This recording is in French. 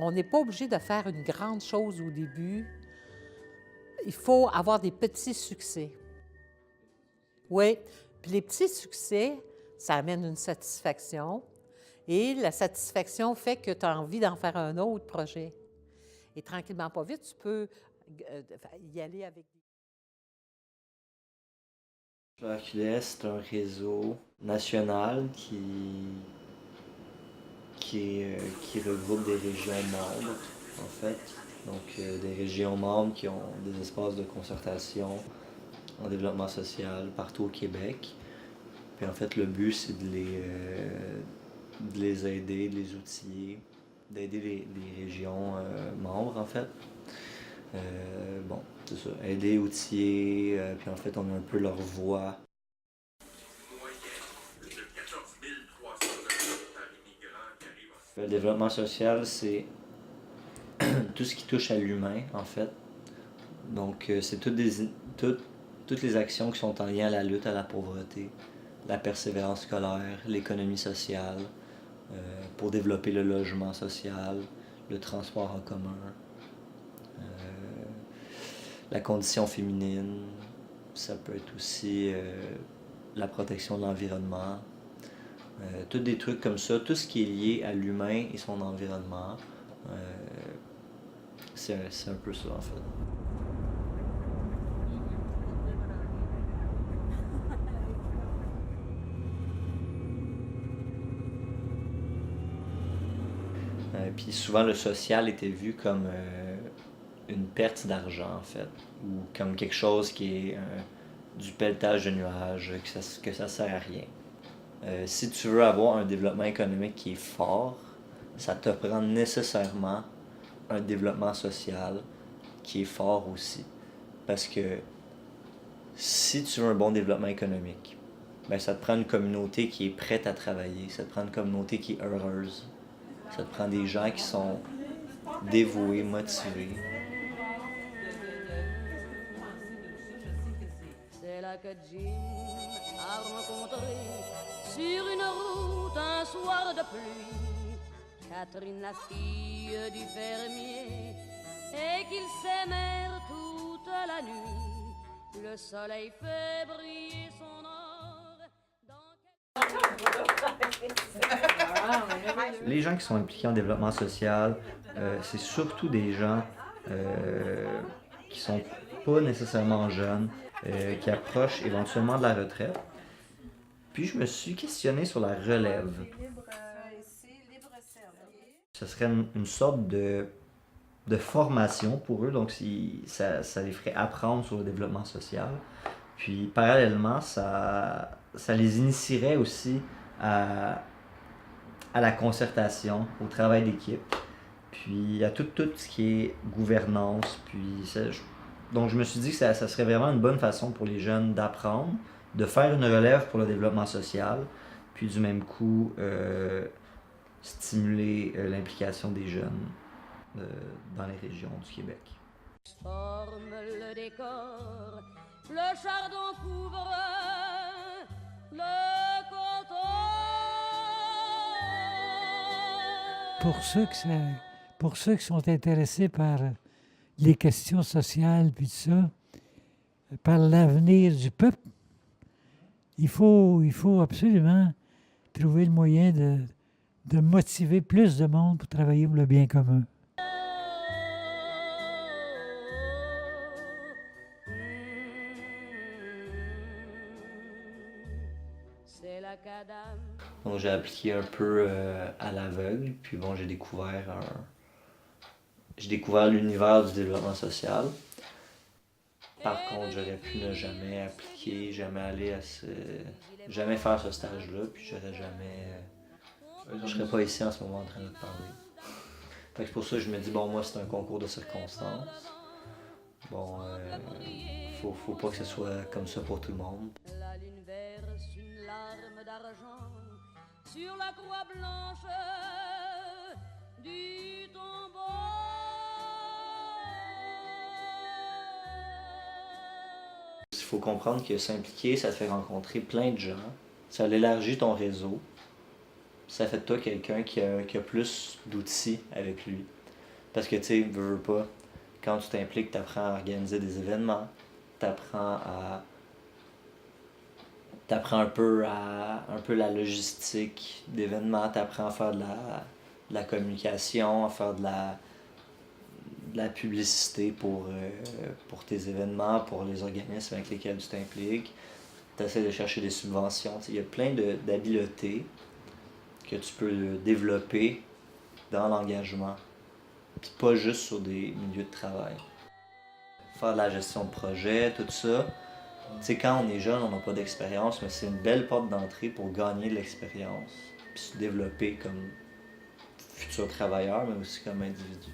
On n'est pas obligé de faire une grande chose au début. Il faut avoir des petits succès. Oui, puis les petits succès, ça amène une satisfaction. Et la satisfaction fait que tu as envie d'en faire un autre projet. Et tranquillement, pas vite, tu peux y aller avec des... QS, c'est un réseau national qui regroupe des régions membres, en fait. Donc, des régions membres qui ont des espaces de concertation en développement social partout au Québec. Puis, en fait, le but, c'est de les aider, de les outiller, d'aider les régions membres, en fait. Bon, c'est ça. Aider, outiller, puis en fait, on a un peu leur voix. Le développement social, c'est tout ce qui touche à l'humain, en fait. Donc, c'est toutes les actions qui sont en lien à la lutte à la pauvreté, la persévérance scolaire, l'économie sociale, pour développer le logement social, le transport en commun, la condition féminine. Ça peut être aussi la protection de l'environnement. Tous des trucs comme ça, tout ce qui est lié à l'humain et son environnement. C'est un peu ça, en fait. Puis souvent, le social était vu comme une perte d'argent, en fait, ou comme quelque chose qui est du pelletage de nuages, que ça sert à rien. Si tu veux avoir un développement économique qui est fort, ça te prend nécessairement un développement social qui est fort aussi. Parce que si tu veux un bon développement économique, ben ça te prend une communauté qui est prête à travailler, ça te prend une communauté qui est heureuse, ça te prend des gens qui sont dévoués, motivés. C'est là que Jim a rencontré sur une route un soir de pluie Catherine, la fille du fermier, et qu'ils s'aimèrent toute la nuit. Le soleil fait briller son or Les gens qui sont impliqués en développement social, c'est surtout des gens qui sont pas nécessairement jeunes, qui approchent éventuellement de la retraite. Puis je me suis questionné sur la relève. Ce serait une sorte de formation pour eux, donc ça les ferait apprendre sur le développement social. Puis parallèlement, ça les initierait aussi à la concertation, au travail d'équipe, puis à tout ce qui est gouvernance. Donc je me suis dit que ça serait vraiment une bonne façon pour les jeunes d'apprendre, de faire une relève pour le développement social, puis du même coup stimuler l'implication des jeunes dans les régions du Québec. forme le décor, le chardon couvre le coton. Pour ceux qui sont intéressés par les questions sociales, puis tout ça, par l'avenir du peuple, il faut absolument trouver le moyen de motiver plus de monde pour travailler pour le bien commun. C'est la cadame. Donc j'ai appliqué un peu à l'aveugle, puis bon, j'ai découvert l'univers du développement social. Par contre, j'aurais pu ne jamais appliquer, jamais faire ce stage-là, puis je serais pas ici en ce moment en train de te parler. Fait que c'est pour ça que je me dis, bon, moi, c'est un concours de circonstances. Bon, faut pas que ce soit comme ça pour tout le monde. La lune verse une larme d'argent sur la croix blanche du tombeau. Il faut comprendre que s'impliquer, ça te fait rencontrer plein de gens. Ça élargit ton réseau. Ça fait de toi quelqu'un qui a plus d'outils avec lui. Parce que, tu sais, veux pas, quand tu t'impliques, tu apprends à organiser des événements, tu apprends un peu la logistique d'événements, tu apprends à faire de la communication, à faire de la publicité pour tes événements, pour les organismes avec lesquels tu t'impliques. Tu essaies de chercher des subventions. Il y a plein d'habiletés que tu peux développer dans l'engagement, puis pas juste sur des milieux de travail. Faire de la gestion de projet, tout ça. Tu sais, quand on est jeune, on n'a pas d'expérience, mais c'est une belle porte d'entrée pour gagner de l'expérience, puis se développer comme futur travailleur, mais aussi comme individu.